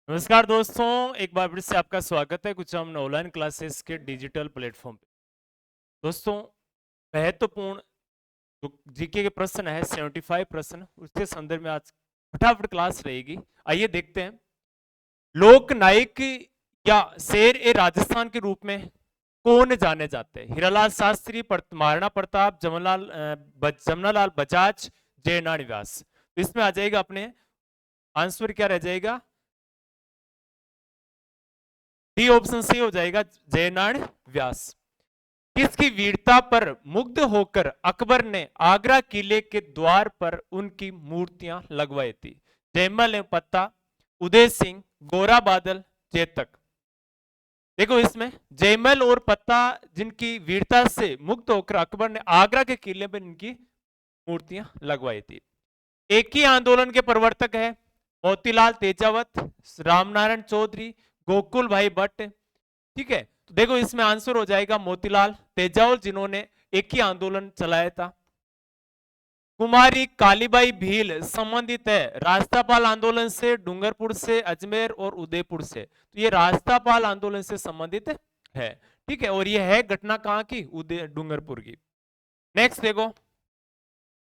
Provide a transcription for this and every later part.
नमस्कार दोस्तों, एक बार फिर से आपका स्वागत है कुछ हम ऑनलाइन क्लासेस के डिजिटल प्लेटफॉर्म पे। दोस्तों, महत्वपूर्ण जो जीके के प्रश्न है 75 प्रश्न, उसके संदर्भ में आज फटाफट क्लास रहेगी। आइए देखते हैं। लोक नायक या शेर ए राजस्थान के रूप में कौन जाने जाते हैं? हीरालाल शास्त्री, महाराणा प्रताप, जमनालाल बजाज, जयनारायण व्यास। तो इसमें आ जाएगा अपने आंसर क्या रह जाएगा? डी ऑप्शन सही हो जाएगा, जयनारायण व्यास। किसकी वीरता पर मुग्ध होकर अकबर ने आगरा किले के द्वार पर उनकी मूर्तियां लगवाई थी? जयमल पत्ता, उदय सिंह, गोरा बादल, चेतक। देखो इसमें जयमल और पत्ता जिनकी वीरता से मुग्ध होकर अकबर ने आगरा के किले पर इनकी मूर्तियां लगवाई थी। एक ही आंदोलन के प्रवर्तक है मोतीलाल तेजावत, रामनारायण चौधरी, गोकुल भाई भट्ट। ठीक है, तो देखो इसमें आंसर हो जाएगा मोतीलाल तेजावत, जिन्होंने एक ही आंदोलन चलाया था। कुमारी कालीबाई भील संबंधित है रास्तापाल आंदोलन से, डूंगरपुर से, अजमेर और उदयपुर से। तो ये रास्तापाल आंदोलन से संबंधित है। ठीक है, और ये है घटना कहां की? डूंगरपुर की। नेक्स्ट देखो,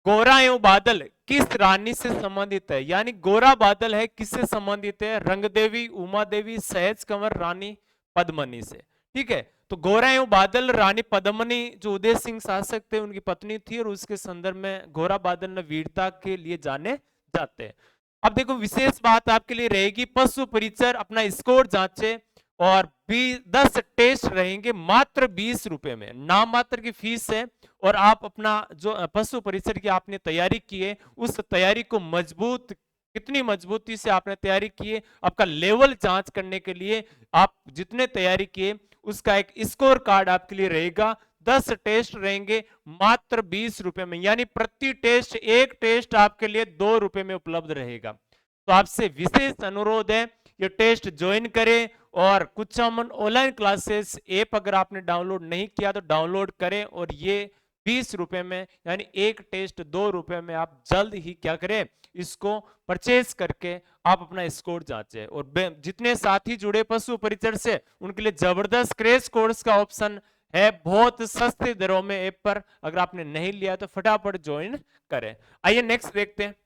गोरा एवं बादल किस रानी से संबंधित है? यानी गोरा बादल है किससे संबंधित है? रंगदेवी, उमा देवी, सहज कंवर, रानी पद्मनी से। ठीक है, तो गोरा एवं बादल रानी पद्मनी जो उदय सिंह शासक थे उनकी पत्नी थी, और उसके संदर्भ में गोरा बादल ने वीरता के लिए जाने जाते हैं। अब देखो विशेष बात आपके लिए रहेगी, पशु परिचर अपना स्कोर जांचे और 10 टेस्ट रहेंगे मात्र 20 रुपए में, नाम मात्र की फीस है। और आप अपना जो पशु परिसर की आपने तैयारी की है, उस तैयारी को मजबूत, कितनी मजबूती से आपने तैयारी की है, आपका लेवल जांच करने के लिए आप जितने तैयारी किए उसका एक स्कोर कार्ड आपके लिए रहेगा। 10 टेस्ट रहेंगे मात्र 20 रुपए में, यानी प्रति टेस्ट, एक टेस्ट आपके लिए 2 रुपए में उपलब्ध रहेगा। तो आपसे विशेष अनुरोध है ये टेस्ट ज्वाइन करें, और कुछ अमन ऑनलाइन क्लासेस ऐप अगर आपने डाउनलोड नहीं किया तो डाउनलोड करें, और ये 20 रुपए में यानी एक टेस्ट 2 रुपए में आप जल्द ही क्या करें, इसको परचेज करके आप अपना स्कोर जांचें। और जितने साथी जुड़े पशु परिचर से उनके लिए जबरदस्त क्रैश कोर्स का ऑप्शन है बहुत सस्ते दरों में ऐप पर, अगर आपने नहीं लिया तो फटाफट ज्वाइन करें। आइए नेक्स्ट देखते हैं।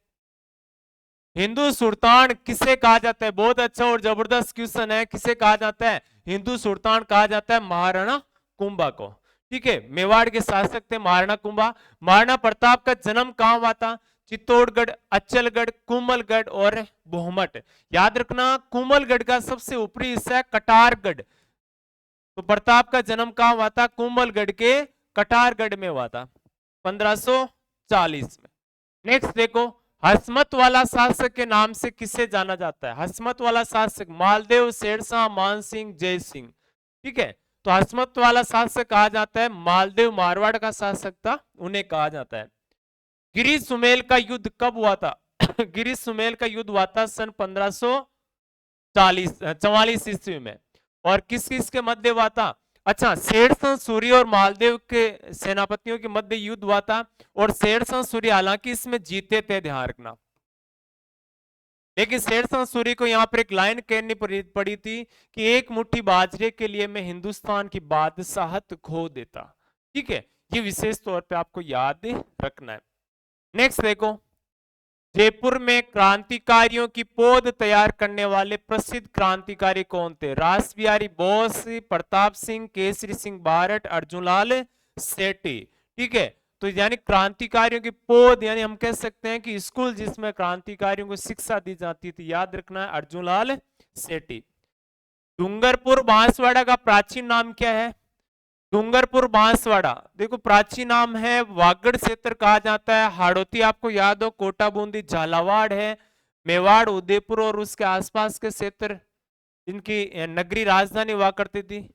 हिंदू सुल्तान किसे कहा जाता है? बहुत अच्छा और जबरदस्त क्वेश्चन है। किसे कहा जाता है हिंदू सुल्तान? कहा जाता है महाराणा कुंभा को। ठीक है, मेवाड़ के शासक थे महाराणा कुंभा। महाराणा प्रताप का जन्म कहां हुआ था? चित्तौड़गढ़, अचलगढ़, कुमलगढ़ और बोहमट। याद रखना, कुमलगढ़ का सबसे ऊपरी हिस्सा है कटारगढ़। तो प्रताप का जन्म कहां हुआ था? कुमलगढ़ के कटारगढ़ में हुआ था 1540 में। नेक्स्ट देखो, हसमत वाला शासक के नाम से किसे जाना जाता है? हसमत वाला शासक मालदेव, शेरशाह, मानसिंह, जय सिंह। ठीक है, तो हसमत वाला शासक कहा जाता है मालदेव, मारवाड़ का शासक था, उन्हें कहा जाता है। गिरी सुमेल का युद्ध कब हुआ था? गिरी सुमेल का युद्ध हुआ था सन 1544 ईस्वी में। और किस किस के मध्य हुआ था? अच्छा, शेरशाह सूरी और मालदेव के सेनापतियों के मध्य युद्ध हुआ था, और शेरशाह सूरी हालांकि इसमें जीते थे, ध्यान रखना। लेकिन शेरशाह सूरी को यहां पर एक लाइन कहनी पड़ी थी कि एक मुट्ठी बाजरे के लिए मैं हिंदुस्तान की बादशाहत खो देता। ठीक है, ये विशेष तौर पे आपको याद रखना है। नेक्स्ट देखो, जयपुर में क्रांतिकारियों की पौध तैयार करने वाले प्रसिद्ध क्रांतिकारी कौन थे? रास बिहारी बोस, प्रताप सिंह, केसरी सिंह बारट, अर्जुनलाल सेठी। ठीक है, तो यानी क्रांतिकारियों की पौध, यानी हम कह सकते हैं कि स्कूल जिसमें क्रांतिकारियों को शिक्षा दी जाती थी, याद रखना है अर्जुनलाल सेठी। डूंगरपुर बांसवाड़ा का प्राचीन नाम क्या है? डूंगरपुर बांसवाड़ा देखो प्राचीन नाम है वागड़ क्षेत्र कहा जाता है। हाड़ौती आपको याद हो, कोटा बूंदी झालावाड़ है, मेवाड़, उदयपुर और उसके आसपास के क्षेत्र इनकी नगरी राजधानी हुआ करती थी।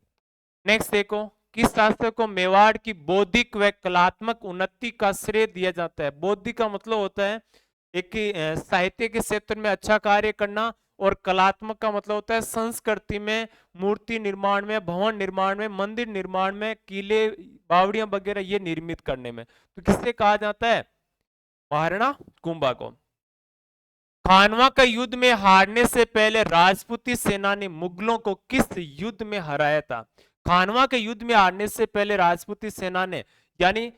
नेक्स्ट देखो, किस शासक को मेवाड़ की बौद्धिक व कलात्मक उन्नति का श्रेय दिया जाता है? बौद्धिक का मतलब होता है एक साहित्य के क्षेत्र में अच्छा कार्य करना, और कलात्मक का मतलब होता है संस्कृति में, मूर्ति निर्माण में, भवन निर्माण में, मंदिर निर्माण में, किले बावड़ियां वगैरह ये निर्मित करने में। तो किससे कहा जाता है? महाराणा कुंभा को। खानवा का युद्ध में हारने से पहले राजपूती सेना ने मुगलों को किस युद्ध में हराया था? खानवा के युद्ध में हारने से पहले राजपूती सेना ने यानी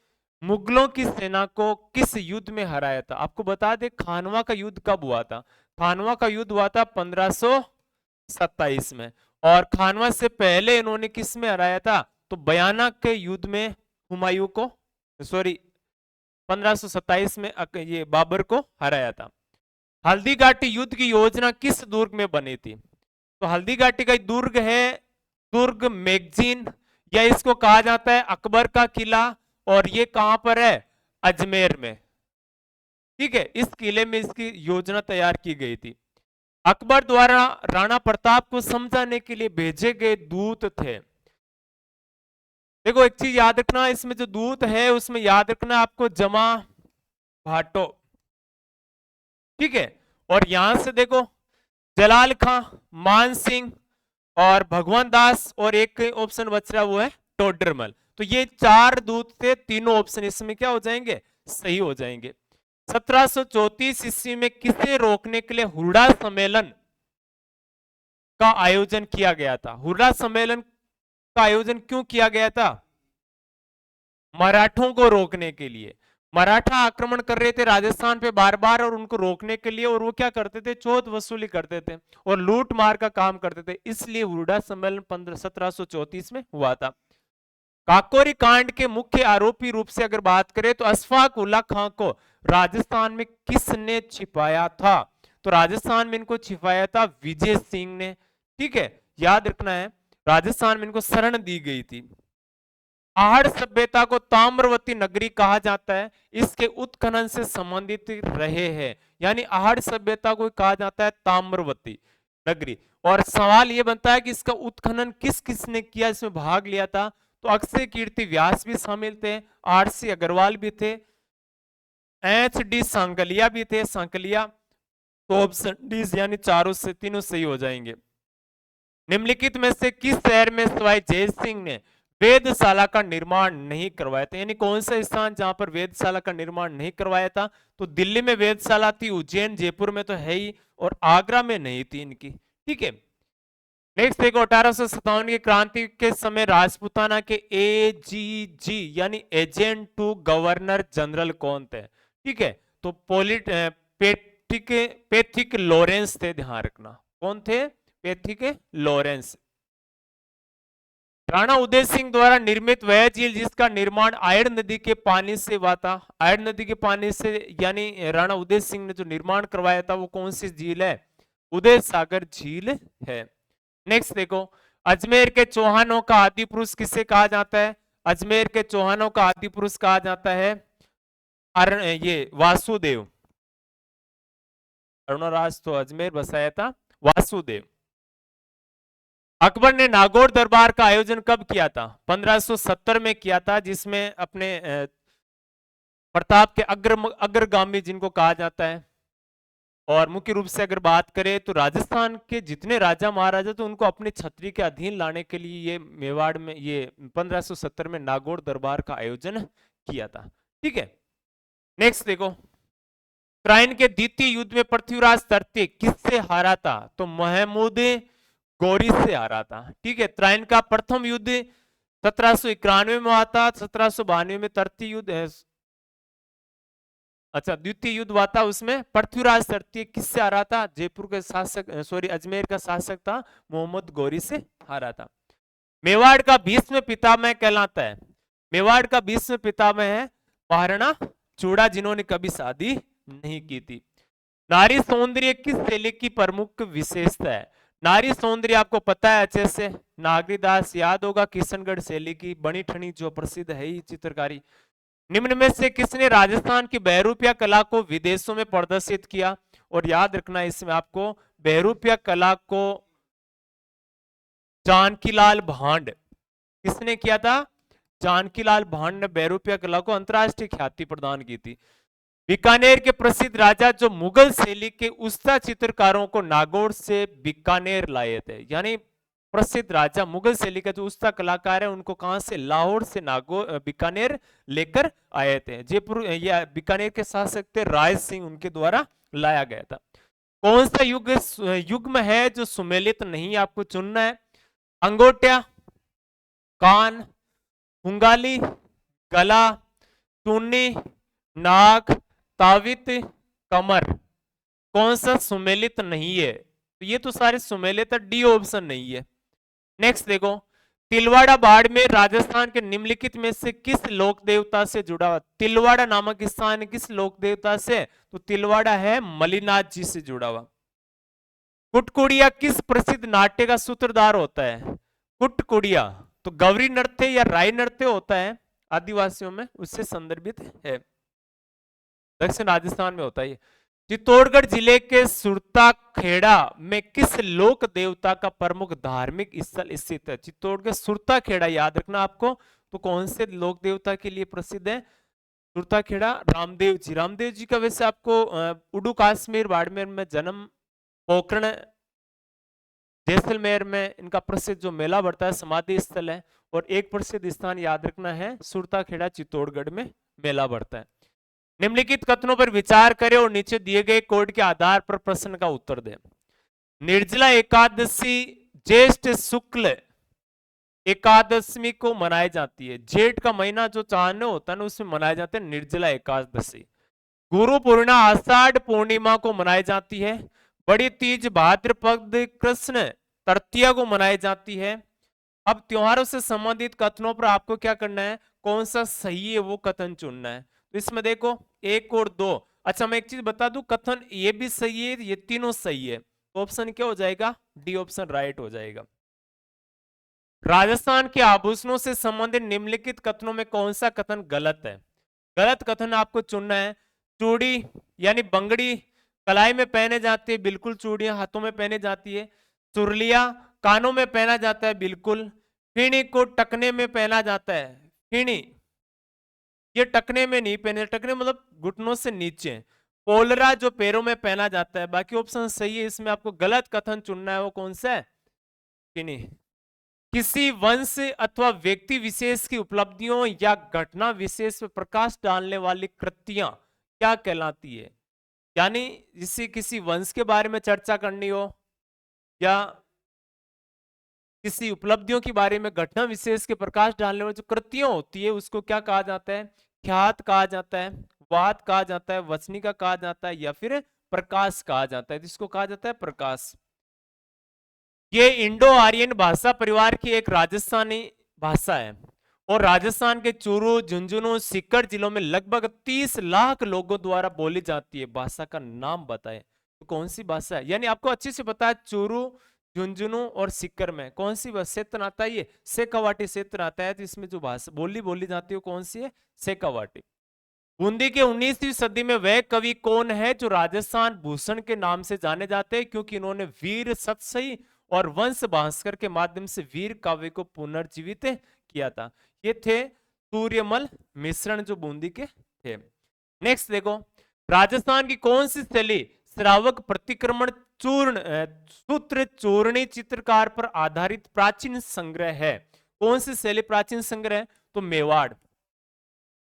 मुगलों की सेना को किस युद्ध में हराया था? आपको बता दें खानवा का युद्ध कब हुआ था। खानवा का युद्ध हुआ था 1527 में। और खानवा से पहले इन्होंने किस में हराया था? तो बयाना के युद्ध में हुमायूं को, सॉरी 1527 में ये बाबर को हराया था। हल्दी घाटी युद्ध की योजना किस दुर्ग में बनी थी? तो हल्दी घाटी का दुर्ग है दुर्ग मैगजीन, या इसको कहा जाता है अकबर का किला, और ये कहां पर है? अजमेर में। ठीक है, इस किले में इसकी योजना तैयार की गई थी। अकबर द्वारा राणा प्रताप को समझाने के लिए भेजे गए दूत थे। देखो एक चीज याद रखना, इसमें जो दूत है उसमें याद रखना आपको जमा भाटो। ठीक है, और यहां से देखो जलाल खां, मान सिंह और भगवान दास, और एक ऑप्शन बच रहा वो है टोडरमल। तो ये 4 दूत थे, तीनों ऑप्शन इसमें क्या हो जाएंगे? सही हो जाएंगे। 1734 ईस्वी में किसे रोकने के लिए हुरडा सम्मेलन का आयोजन किया गया था? हुरडा सम्मेलन का आयोजन क्यों किया गया था? मराठों को रोकने के लिए। मराठा आक्रमण कर रहे थे राजस्थान पे बार बार, और उनको रोकने के लिए, और वो क्या करते थे? चौथ वसूली करते थे और लूट मार का काम करते थे। इसलिए हुरडा सम्मेलन 1734 में हुआ था। काकोरी कांड के मुख्य आरोपी रूप से अगर बात करें तो अशफाक उल्ला खां को राजस्थान में किसने छिपाया था? तो राजस्थान में इनको छिपाया था विजय सिंह ने। ठीक है, याद रखना है राजस्थान में इनको शरण दी गई थी। आहड़ सभ्यता को ताम्रवती नगरी कहा जाता है, इसके उत्खनन से संबंधित रहे हैं। यानी आहड़ सभ्यता को कहा जाता है ताम्रवती नगरी। और सवाल यह बनता है कि इसका उत्खनन किस किसने किया, इसमें भाग लिया था? तो अक्षय कीर्ति व्यास भी शामिल थे, आरसी अग्रवाल भी थे, एच.डी. सांकलिया भी थे, सांकलिया। तो ऑप्शन डी यानी चारों से तीनों सही हो जाएंगे। निम्नलिखित में से किस शहर में सवाई जय सिंह ने वेधशाला का निर्माण नहीं करवाया था? यानी कौन सा स्थान जहां पर वेधशाला का निर्माण नहीं करवाया था? तो दिल्ली में वेधशाला थी, उज्जैन जयपुर में तो है ही, और आगरा में नहीं थी इनकी। ठीक है, नेक्स्ट देखो 1857 की क्रांति के समय राजपूताना के एजीजी यानी एजेंट टू गवर्नर जनरल कौन थे? ठीक है, तो पैथिक लॉरेंस थे, ध्यान रखना। कौन थे? Pethick Lawrence. राणा उदय सिंह द्वारा निर्मित वह झील जिसका निर्माण आयड़ नदी के पानी से हुआ था? आयड़ नदी के पानी से, यानी राणा उदय सिंह ने जो निर्माण करवाया था वो कौन सी झील है? उदय सागर झील है। नेक्स्ट देखो, अजमेर के चौहानों का आदि पुरुष किसे कहा जाता है? अजमेर के चौहानों का आदि पुरुष कहा जाता है ये वासुदेव। अरुणराज तो अजमेर बसाया था वासुदेव। अकबर ने नागौर दरबार का आयोजन कब किया था? 1570 में किया था, जिसमें अपने प्रताप के अग्रगामी जिनको कहा जाता है। और मुख्य रूप से अगर बात करें तो राजस्थान के जितने राजा महाराजा तो उनको अपने छत्री के अधीन लाने के लिए ये मेवाड़ में ये 1570 में नागौर दरबार का आयोजन किया था। ठीक है, नेक्स्ट देखो, ट्राइन के द्वितीय युद्ध में पृथ्वीराज तृतीय किससे हारा था? तो महमूद गौरी से हारा था। ठीक है, ट्राइन का प्रथम युद्ध 1791 में हुआ था, 1792 में तृतीय युद्ध है, अच्छा द्वितीय युद्ध हुआ था, उसमें पृथ्वीराज तृतीय किससे हारा था? जयपुर के शासक अजमेर का शासक था मोहम्मद गौरी से हारा था। मेवाड़ का भीष्म पितामह कहलाता है? मेवाड़ का भीष्म पितामह है महाराणा चूड़ा, जिन्होंने कभी शादी नहीं की थी। नारी सौंदर्य किस शैली की प्रमुख विशेषता है? नारी सौंदर्य आपको पता है अच्छे से, नागरीदास याद होगा, किशनगढ़ शैली की बनी ठनी जो प्रसिद्ध है ही चित्रकारी। निम्न में से किसने राजस्थान की बहरूपिया कला को विदेशों में प्रदर्शित किया? और याद रखना इसमें आपको बहरूपिया कला को जानकीलाल भांड, किसने किया था? जानकीलाल भांड ने बहरूपिया कला को अंतरराष्ट्रीय ख्याति प्रदान की थी। बीकानेर के प्रसिद्ध राजा जो मुगल शैली के उस्ता चित्रकारों को नागौर से बीकानेर लाए थे, यानी प्रसिद्ध राजा मुगल शैली का जो उस्ता कलाकार है उनको कहां से? लाहौर से नागौर बीकानेर लेकर आए थे। जयपुर या बीकानेर के शासक थे राय सिंह, उनके द्वारा लाया गया था। कौन सा युग्म है जो सुमेलित नहीं, आपको चुनना है। अंगोट्या, कान, पुंगाली, गला, टूनी, नाक, तावित, कमर। कौन सा सुमेलित नहीं है? तो ये तो सारे सुमेलित है, डी ऑप्शन नहीं है। नेक्स्ट देखो, तिलवाड़ा बाड़मेर राजस्थान के निम्नलिखित में से किस लोक देवता से जुड़ा हुआ? तिलवाड़ा नामक स्थान किस लोक देवता से? तो तिलवाड़ा है मलिनाथ जी से जुड़ा हुआ। कुटकुड़िया किस प्रसिद्ध नाट्य का सूत्रधार होता है? कुटकुड़िया तो गौरी नृत्य या राय नृत्य होता है आदिवासियों में, उससे संदर्भित है, दक्षिण राजस्थान में होता है। चित्तौड़गढ़ जिले के सुरता खेड़ा में किस लोक देवता का प्रमुख धार्मिक स्थल स्थित है? चित्तौड़गढ़ सुरता खेड़ा, याद रखना आपको। तो कौन से लोक देवता के लिए प्रसिद्ध है? सुरता खेड़ा रामदेव जी। रामदेव जी का वैसे आपको उडू काश्मीर बाड़मेर में जन्म, पोखरण जैसलमेर में इनका प्रसिद्ध जो मेला बढ़ता है समाधि स्थल है। और एक प्रसिद्ध स्थान याद रखना है सुरता खेड़ा चित्तौड़गढ़ में मेला बढ़ता है। निम्नलिखित कथनों पर विचार करें और नीचे दिए गए कोड के आधार पर प्रश्न का उत्तर दें। निर्जला एकादशी ज्येष्ठ शुक्ल एकादशी को मनाई जाती है। जेठ का महीना जो चांद होता है ना, उसमें मनाए जाते हैं निर्जला एकादशी। गुरु पूर्णिमा आषाढ़ पूर्णिमा को मनाई जाती है। बड़ी तीज भाद्रपद कृष्ण तृतीया को मनाई जाती है। अब त्योहारों से संबंधित कथनों पर आपको क्या करना है, कौन सा सही है वो कथन चुनना है। तो इसमें देखो 1 और 2। अच्छा मैं एक चीज बता दूं, कथन ये भी सही है, ये तीनों सही है। तो ऑप्शन क्या हो जाएगा? डी ऑप्शन राइट हो जाएगा। राजस्थान के आभूषणों से संबंधित निम्नलिखित कथनों में कौन सा कथन गलत है? गलत कथन आपको चुनना है। चूड़ी यानी बंगड़ी कलाई में पहने जाती है, बिल्कुल। चूड़ियां हाथों में पहने जाती है। चुरलिया कानों में पहना जाता है, बिल्कुल। फीणी को टकने में पहना जाता है। फीणी ये टकने में नहीं पहने, टकने मतलब घुटनों से नीचे। पोलरा जो पैरों में पहना जाता है। बाकी ऑप्शन सही है, इसमें आपको गलत कथन चुनना है। वो कौन सा है? फीणी। किसी वंश अथवा व्यक्ति विशेष की उपलब्धियों या घटना विशेष पर प्रकाश डालने वाली कृतियां क्या कहलाती है? यानी जिससे किसी वंश के बारे में चर्चा करनी हो या किसी उपलब्धियों के बारे में घटना विशेष के प्रकाश डालने वाली जो कृतियां होती है, उसको क्या कहा जाता है? ख्यात कहा जाता है, वाद कहा जाता है, वचनिका कहा जाता है, या फिर प्रकाश कहा जाता है। जिसको कहा जाता है प्रकाश। ये इंडो आर्यन भाषा परिवार की एक राजस्थानी भाषा है और राजस्थान के चूरू, झुंझुनू, सीकर जिलों में लगभग 30 लाख लोगों द्वारा बोली जाती है। भाषा का नाम बताएं। तो कौन सी भाषा है? यानी आपको अच्छे से पता है चूरू, झुंझुनू और सीकर में कौन सी क्षेत्र आता है? ये शेखावाटी क्षेत्र आता है। तो इसमें जो भाषा बोली जाती है कौन सी है? शेखावाटी। बूंदी के 19वीं सदी में वह कवि कौन है जो राजस्थान भूषण के नाम से जाने जाते हैं? क्योंकि इन्होंने वीर सतसई और वंश भास्कर के माध्यम से वीर काव्य को पुनर्जीवित किया था। ये थे सूर्यमल मिश्रण जो बूंदी के थे। नेक्स्ट देखो, राजस्थान की कौन सी शैली श्रावक प्रतिक्रमण चूर्ण सूत्र चूर्णी चित्रकार पर आधारित प्राचीन संग्रह है? कौन सी शैली प्राचीन संग्रह? तो मेवाड़।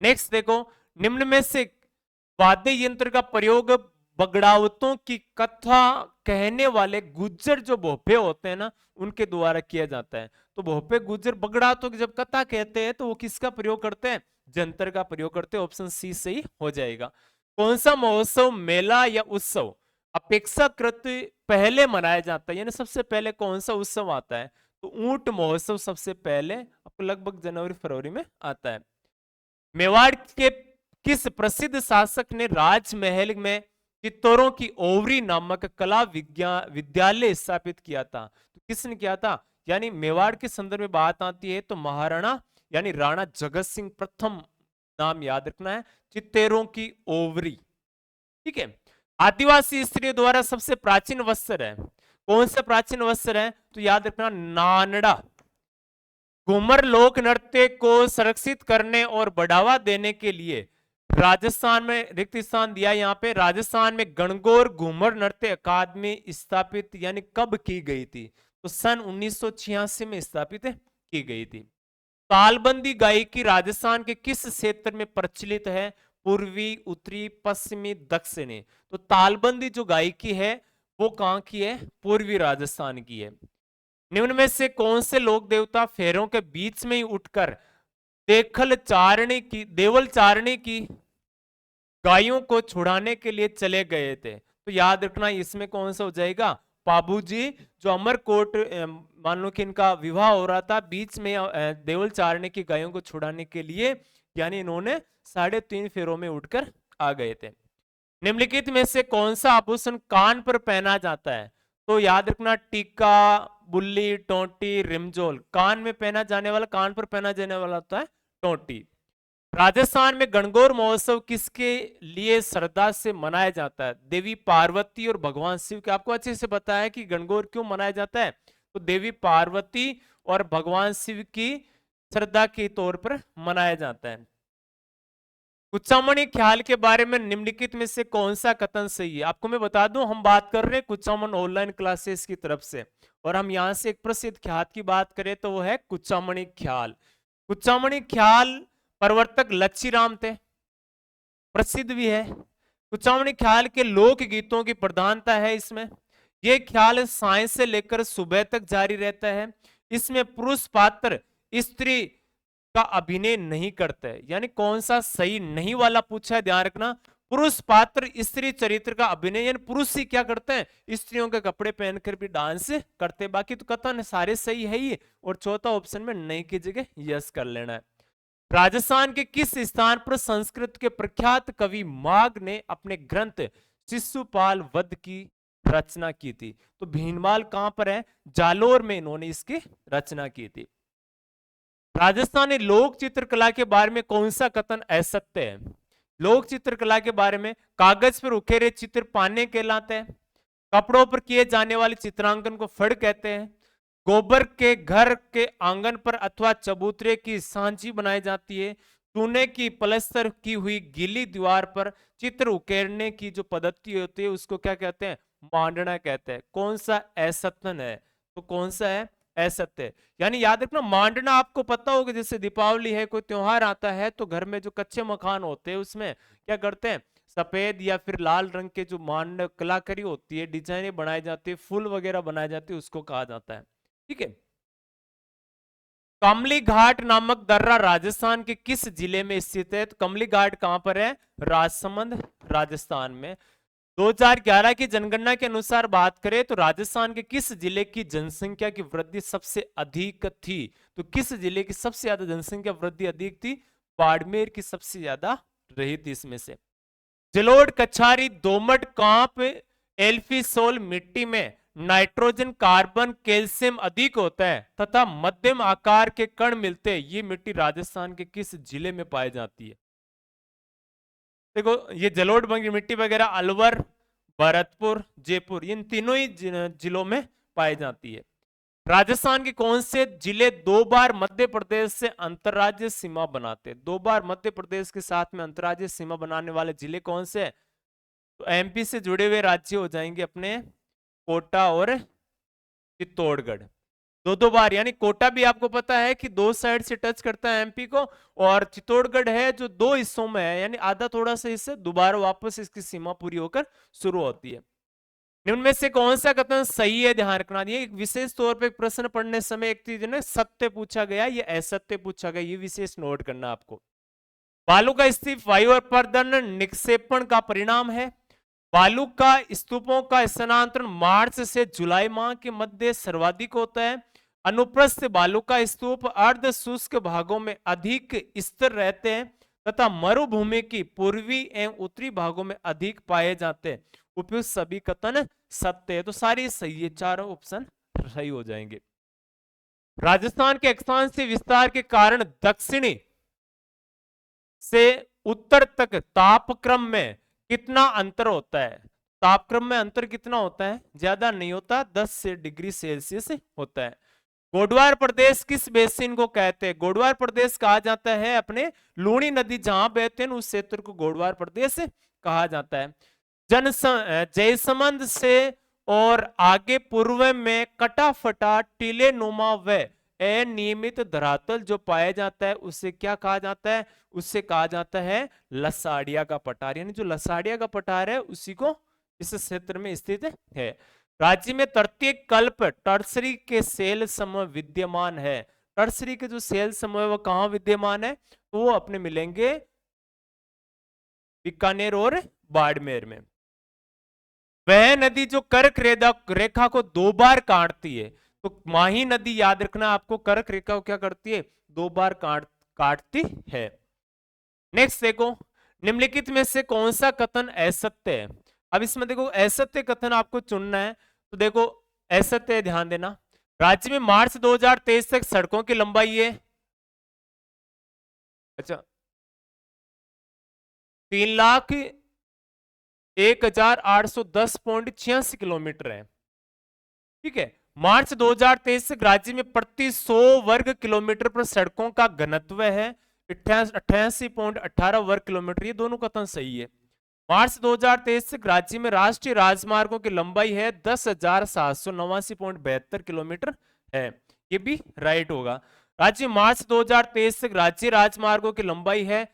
नेक्स्ट देखो, निम्न में से वाद्य यंत्र का प्रयोग बगड़ावतों की कथा कहने वाले गुज्जर जो भोपे होते हैं ना, उनके द्वारा किया जाता है। तो भोपे गुज्जर बगड़ावतों की जब कथा कहते हैं तो वो किसका प्रयोग करते हैं? जंतर का प्रयोग करते हैं। ऑप्शन सी सही हो जाएगा। कौन सा महोत्सव, मेला या उत्सव अपेक्षाकृत पहले मनाया जाता है? यानी सबसे पहले कौन सा उत्सव आता है? तो ऊंट महोत्सव सबसे पहले आपको लगभग जनवरी फरवरी में आता है। मेवाड़ के किस प्रसिद्ध शासक ने राजमहल में चित्तौरों की ओवरी नामक कला विद्यालय स्थापित किया था? तो किसने किया था? यानी मेवाड़ के संदर्भ में बात आती है तो महाराणा यानी राणा जगत सिंह प्रथम नाम याद रखना है। चित्तौरों की ओवरी, ठीक है। आदिवासी स्त्रियों द्वारा सबसे प्राचीन वस्त्र है, कौन सा प्राचीन वस्त्र है? तो याद रखना नानड़ा। घूमर लोक नृत्य को संरक्षित करने और बढ़ावा देने के लिए राजस्थान में रिक्त स्थान दिया। यहाँ पे राजस्थान में गणगौर घूमर नृत्य अकादमी स्थापित यानी कब की गई थी? तो सन 1986 में स्थापित की गई थी। तालबंदी गायकी राजस्थान के किस क्षेत्र में प्रचलित है? पूर्वी, उत्तरी, पश्चिमी, दक्षिणी। तो तालबंदी जो गायकी है वो कहाँ की है? पूर्वी राजस्थान की है। निम्न में से कौन से लोक देवता फेरों के बीच में ही उठकर देवल चारणी की गायों को छुड़ाने के लिए चले गए थे? तो याद रखना इसमें कौन सा हो जाएगा? पाबूजी, जो अमरकोट, मान लो कि इनका विवाह हो रहा था, बीच में देवल चारणे की गायों को छुड़ाने के लिए, यानी इन्होंने 3.5 फेरों में उठकर आ गए थे। निम्नलिखित में से कौन सा आभूषण कान पर पहना जाता है? तो याद रखना टीका, बुल्ली, टोंटी, रिमझोल। कान में पहना जाने वाला, कान पर पहना जाने वाला होता है टोंटी। राजस्थान में गणगौर महोत्सव किसके लिए श्रद्धा से मनाया जाता है? देवी पार्वती और भगवान शिव के। आपको अच्छे से पता है कि गणगौर क्यों मनाया जाता है? तो देवी पार्वती और भगवान शिव की श्रद्धा के तौर पर मनाया जाता है। कुचामणी ख्याल के बारे में निम्नलिखित में से कौन सा कथन सही है? आपको मैं बता दूं, हम बात कर रहे हैं कुचामन ऑनलाइन क्लासेस की तरफ से, और हम यहां से एक प्रसिद्ध ख्यात की बात करें तो वो है कुचामणी ख्याल। कुचामणी ख्याल प्रवर्तक लच्छीराम थे, प्रसिद्ध भी है। कुचामणी ख्याल के लोक गीतों की प्रधानता है इसमें। यह ख्याल साय से लेकर सुबह तक जारी रहता है। इसमें पुरुष पात्र स्त्री का अभिनय नहीं करते, यानी कौन सा सही नहीं वाला पूछा है, ध्यान रखना। पुरुष पात्र स्त्री चरित्र का अभिनय, यानी पुरुष ही क्या करते हैं? स्त्रियों के कपड़े पहनकर भी डांस करते। बाकी तो कथन सारे सही है ही, और चौथा ऑप्शन में नहीं की जगह यस कर लेना है। राजस्थान के किस स्थान पर संस्कृत के प्रख्यात कवि माघ ने अपने ग्रंथ शिशुपाल वध की रचना की थी? तो भीनमाल कहां पर है? जालोर में इन्होंने इसकी रचना की थी। राजस्थानी लोक चित्रकला के बारे में कौन सा कथन असत्य है? लोक चित्रकला के बारे में, कागज पर उकेरे चित्र पाने कहलाते हैं, कपड़ों पर किए जाने वाले चित्रांकन को फड़ कहते हैं, गोबर के घर के आंगन पर अथवा चबूतरे की सांची बनाई जाती है, चूने की प्लस्तर की हुई गीली दीवार पर चित्र उकेरने की जो पद्धति होती है उसको क्या कहते हैं? मांडना कहते हैं। कौन सा असत्य है? तो कौन सा है? असत्य। यानी याद रखना, मांडना आपको पता होगा, जैसे दीपावली है, कोई त्योहार आता है, तो घर में जो कच्चे मकान होते हैं उसमें क्या करते हैं? सफेद या फिर लाल रंग के जो मांड कलाकारी होती है, डिजाइने बनाई जाती है, फूल वगैरह बनाए जाते हैं, उसको कहा जाता है। ठीक है। कमली घाट नामक दर्रा राजस्थान के किस जिले में स्थित है? तो कमली घाट कहां पर है? राजसमंद, राजस्थान में। 2011 की जनगणना के अनुसार बात करें तो राजस्थान के किस जिले की जनसंख्या की वृद्धि सबसे अधिक थी? तो किस जिले की सबसे ज्यादा जनसंख्या वृद्धि अधिक थी? बाड़मेर की सबसे ज्यादा रही थी इसमें से। जलोढ़, कछारी, दोमट, कांप, एल्फिसोल मिट्टी में नाइट्रोजन, कार्बन, कैल्शियम अधिक होता है तथा मध्यम आकार के कण मिलते हैं। ये मिट्टी राजस्थान के किस जिले में पाई जाती है? देखो, ये जलोढ़ मिट्टी वगैरह अलवर, भरतपुर, जयपुर, इन तीनों ही जिलों में पाई जाती है। राजस्थान के कौन से जिले 2 बार मध्य प्रदेश से अंतरराज्य सीमा बनाते हैं? 2 बार मध्य प्रदेश के साथ में अंतरराज्य सीमा बनाने वाले जिले कौन से हैं? तो एमपी से जुड़े हुए राज्य हो जाएंगे अपने कोटा और चित्तौड़गढ़। 2 बार, यानी कोटा भी आपको पता है कि 2 साइड से टच करता है एमपी को, और चित्तौड़गढ़ है जो 2 हिस्सों में है, यानी आधा थोड़ा सा हिस्सा, दोबारा वापस इसकी सीमा पूरी होकर शुरू होती है। निम्न में से कौन सा कथन सही है? ध्यान रखना, ये विशेष तौर पे प्रश्न पढ़ने समय एक चीज ने सत्य पूछा गया, ये असत्य पूछा गया, ये विशेष नोट करना आपको। बालू का स्तूप वायु अपर्दन निक्षेपण का परिणाम है। बालू का स्तूपों का स्थानांतरण मार्च से जुलाई माह के मध्य सर्वाधिक होता है। अनुप्रस्थ बालू का स्तूप अर्ध शुष्क भागों में अधिक स्थिर रहते हैं तथा मरुभूमि की पूर्वी एवं उत्तरी भागों में अधिक पाए जाते हैं। उपयुक्त सभी कथन सत्य है, तो सारी सही है, चारों ऑप्शन सही हो जाएंगे। राजस्थान के अक्षांश से विस्तार के कारण दक्षिणी से उत्तर तक तापक्रम में कितना अंतर होता है? तापक्रम में अंतर कितना होता है? ज्यादा नहीं होता, 10 से डिग्री सेल्सियस होता है। गोडवार प्रदेश किस बेसिन को कहते हैं? गोडवार प्रदेश कहा जाता है अपने लूणी नदी जहां बहते हैं उस क्षेत्र को गोडवार प्रदेश कहा जाता है। जयसमंद से और आगे पूर्व में कटा फटा टीले नुमा व अनियमित धरातल जो पाया जाता है उससे क्या कहा जाता है? उससे कहा जाता है लसाड़िया का पठार, यानी जो लसाड़िया का पठार है उसी को इस क्षेत्र में स्थित है। राज्य में तृतीय कल्प टर्सरी के सेल समूह विद्यमान है। टर्सरी के जो सेल समूह है वो कहाँ विद्यमान है, तो वो अपने मिलेंगे बीकानेर और बाड़मेर में। वह नदी जो कर्क रेखा को 2 बार काटती है, तो माही नदी याद रखना आपको, कर्क रेखा को क्या करती है, 2 बार काटती है। नेक्स्ट देखो, निम्नलिखित में से कौन सा कथन असत्य है। अब इसमें देखो असत्य कथन आपको चुनना है, तो देखो असत्य है, ध्यान देना। राज्य में मार्च 2023 तक सड़कों की लंबाई है, अच्छा 3,01,810.86 किलोमीटर है, ठीक है। मार्च 2023 तक राज्य में प्रति 100 वर्ग किलोमीटर पर सड़कों का घनत्व है 88.18 वर्ग किलोमीटर, ये दोनों कथन सही है। मार्च 2023 तक राज्य में राष्ट्रीय राजमार्गों की लंबाई है 10,789.72 किलोमीटर है, ये भी राइट होगा। राज्य मार्च 2023 तक राज्य राजमार्गों की लंबाई है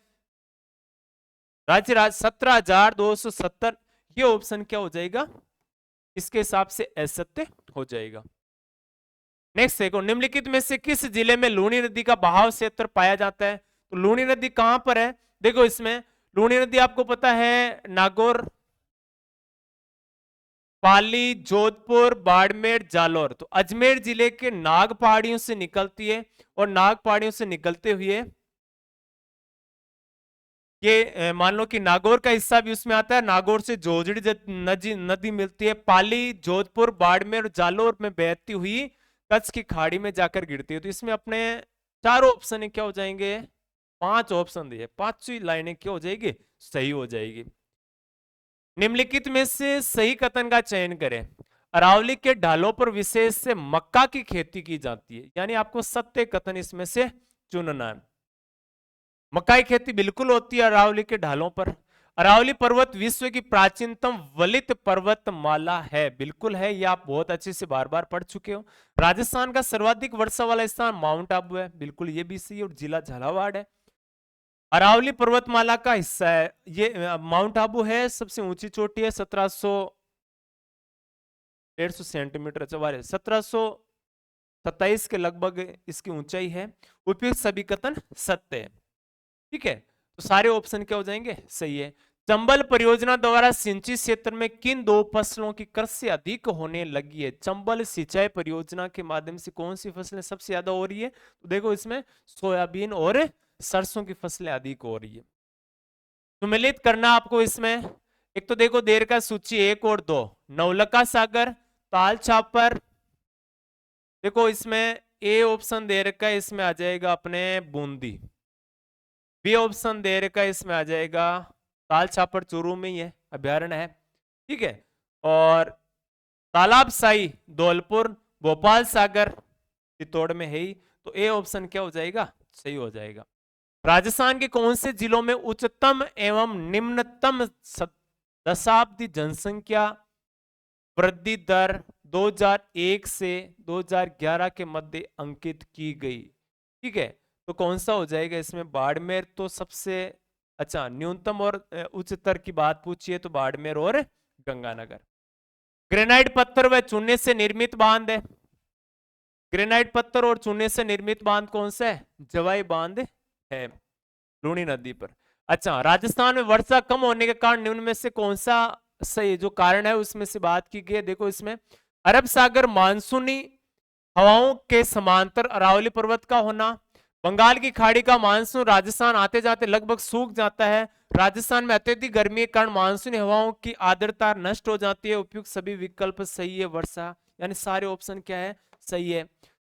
17,270, ये ऑप्शन क्या हो जाएगा, इसके हिसाब से असत्य हो जाएगा। नेक्स्ट देखो, निम्नलिखित में से किस जिले में लूनी नदी का बहाव क्षेत्र पाया जाता है। तो लूनी नदी कहां पर है, देखो इसमें लूनी नदी आपको पता है नागौर, पाली, जोधपुर, बाड़मेर, जालौर। तो अजमेर जिले के नाग पहाड़ियों से निकलती है, और नाग पहाड़ियों से निकलते हुए ये मान लो कि नागौर का हिस्सा भी उसमें आता है, नागौर से जोजड़ी नदी मिलती है, पाली, जोधपुर, बाड़मेर और जालौर में बहती हुई कच्छ की खाड़ी में जाकर गिरती है। तो इसमें अपने चारों ऑप्शन क्या हो जाएंगे, 5 ऑप्शन दिए, 5 लाइनें क्या हो जाएगी, सही हो जाएगी। निम्नलिखित में से सही कथन का चयन करें। अरावली के ढालों पर विशेष से मक्का की खेती की जाती है, यानी आपको सत्य कथन इसमें से चुनना है। मक्का की खेती बिल्कुल होती है अरावली के ढालों पर। अरावली पर्वत विश्व की प्राचीनतम वलित पर्वतमाला है, बिल्कुल है, ये आप बहुत अच्छे से बार बार पढ़ चुके हो। राजस्थान का सर्वाधिक वर्षा वाला स्थान माउंट आबू है, बिल्कुल ये भी सही, और जिला झालावाड़ है। अरावली पर्वतमाला का हिस्सा है ये, माउंट आबू है, सबसे ऊंची चोटी है, 1,150 सेंटीमीटर, 1,727 के लगभग इसकी ऊंचाई है। उपयुक्त सभी कथन सत्य है, ठीक है। तो सारे ऑप्शन क्या हो जाएंगे, सही है। चंबल परियोजना द्वारा सिंचित क्षेत्र में किन 2 फसलों की कृषि अधिक होने लगी है। चंबल सिंचाई परियोजना के माध्यम से कौन सी फसलें सबसे ज्यादा हो रही है, तो देखो इसमें सोयाबीन और सरसों की फसलें अधिक हो रही है। सम्मिलित करना आपको इसमें, एक तो देखो देर का सूची 1 और 2, नवलखा सागर, ताल छापर, देखो इसमें ए ऑप्शन दे रखा है, इसमें आ जाएगा अपने बूंदी। बी ऑप्शन दे रखा है, इसमें आ जाएगा ताल छापर, चूरू में ही है, अभ्यारण्य है, ठीक है। और तालाब साई धौलपुर, भोपाल सागर चित्तौड़ में है ही, तो ए ऑप्शन क्या हो जाएगा, सही हो जाएगा। राजस्थान के कौन से जिलों में उच्चतम एवं निम्नतम दशाब्दी जनसंख्या वृद्धि दर 2001 से 2011 के मध्य अंकित की गई, ठीक है। तो कौन सा हो जाएगा इसमें, बाड़मेर तो सबसे, अच्छा न्यूनतम और उच्चतर की बात पूछिए तो बाड़मेर और गंगानगर। ग्रेनाइट पत्थर व चूने से निर्मित बांध है, ग्रेनाइट पत्थर और चूने से निर्मित बांध कौन सा है, जवाई बांध है लूनी नदी पर। अच्छा, राजस्थान में वर्षा कम होने के कारण निम्न में से कौन सा सही जो कारण है उसमें से बात की गई है। देखो इसमें अरब सागर मानसूनी हवाओं के समांतर अरावली पर्वत का होना, बंगाल की खाड़ी का मानसून राजस्थान आते जाते लगभग सूख जाता है, राजस्थान में अत्यधिक गर्मी के कारण मानसूनी हवाओं की आर्द्रता नष्ट हो जाती है। उपयुक्त सभी विकल्प सही है, वर्षा, यानी सारे ऑप्शन क्या है, सही है।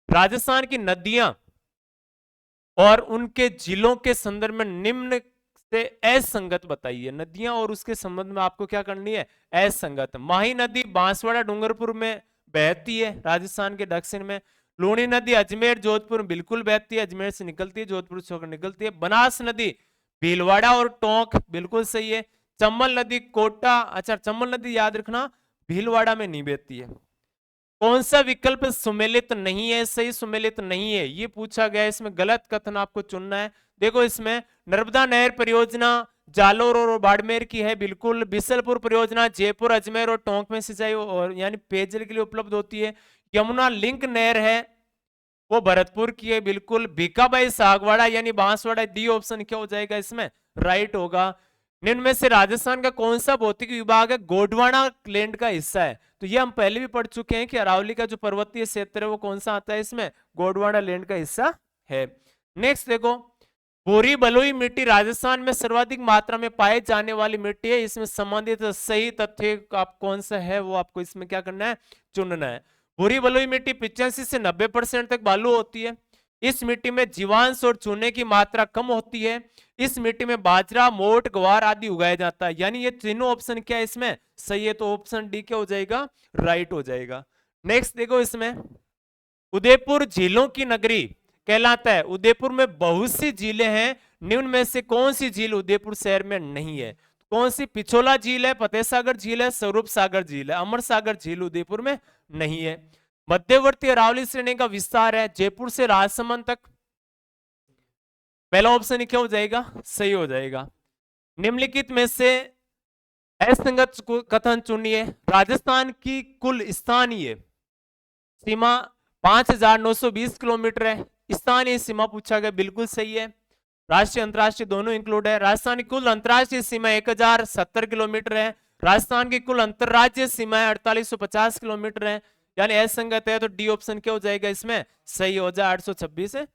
राजस्थान की नदियां और उनके जिलों के संदर्भ में निम्न से असंगत बताइए। नदियां और उसके संबंध में आपको क्या करनी है, असंगत। माही नदी बांसवाड़ा डूंगरपुर में बहती है, राजस्थान के दक्षिण में। लूनी नदी अजमेर जोधपुर में बिल्कुल बहती है, अजमेर से निकलती है, जोधपुर से होकर निकलती है। बनास नदी भीलवाड़ा और टोंक, बिल्कुल सही है। चंबल नदी कोटा, अच्छा चंबल नदी याद रखना भीलवाड़ा में नहीं बहती है। कौन सा विकल्प सुमेलित नहीं है, सही सुमेलित नहीं है ये पूछा गया है, इसमें गलत कथन आपको चुनना है। देखो इसमें नर्मदा नहर परियोजना जालोर और बाड़मेर की है, बिल्कुल। बिसलपुर परियोजना जयपुर, अजमेर और टोंक में सिंचाई और यानी पेयजल के लिए उपलब्ध होती है। यमुना लिंक नहर है वो भरतपुर की है, बिल्कुल। भीखाबाई सागवाड़ा यानी बांसवाड़ा, डी ऑप्शन क्या हो जाएगा इसमें, राइट होगा। निम्न में से राजस्थान का कौन सा भौतिक विभाग है, गोंडवाना लैंड का हिस्सा है। तो ये हम पहले भी पढ़ चुके हैं कि अरावली का जो पर्वतीय क्षेत्र है वो कौन सा आता है इसमें, गोंडवाना लैंड का हिस्सा है। नेक्स्ट देखो, भूरी बलुई मिट्टी राजस्थान में सर्वाधिक मात्रा में पाए जाने वाली मिट्टी है। इसमें संबंधित सही तथ्य आप कौन सा है वो आपको इसमें क्या करना है, चुनना है। भूरी बलुई मिट्टी 85 से 90% तक बालू होती है। इस मिट्टी में जीवांश और चूने की मात्रा कम होती है। इस मिट्टी में बाजरा, मोट, ग्वार आदि उगाया जाता है। यानी ये तीनों ऑप्शन क्या है इसमें, सही है। तो ऑप्शन डी क्या हो जाएगा, राइट हो जाएगा। नेक्स्ट देखो, इसमें उदयपुर झीलों की नगरी कहलाता है। उदयपुर में बहुत सी झीलें हैं, निम्न में से कौन सी झील उदयपुर शहर में नहीं है। कौन सी, पिछोला झील है, फतेह सागर झील है, स्वरूप सागर झील है। अमर सागर झील उदयपुर में नहीं है। मध्यवर्ती अरावली श्रेणी का विस्तार है जयपुर से राजसमंद तक। पहला ऑप्शन क्या हो जाएगा, सही हो जाएगा। निम्नलिखित में से असंगत कथन चुनिए। राजस्थान की कुल स्थानीय सीमा 5,920 किलोमीटर है। स्थानीय सीमा पूछा गया, बिल्कुल सही है। राष्ट्रीय अंतरराष्ट्रीय दोनों इंक्लूड है। राजस्थान की कुल अंतरराष्ट्रीय सीमा 1070 किलोमीटर है। राजस्थान की कुल अंतरराज्यीय सीमा 4850 किलोमीटर है। यानी असंगत है, तो डी ऑप्शन क्या हो जाएगा इसमें, सही हो जाए, 826 है।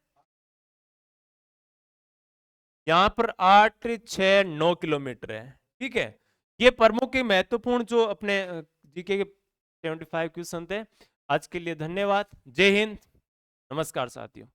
यहां पर 869 किलोमीटर है, ठीक है। ये प्रमुख महत्वपूर्ण जो अपने जीके के 75 क्वेश्चन थे। आज के लिए धन्यवाद। जय हिंद, नमस्कार साथियों।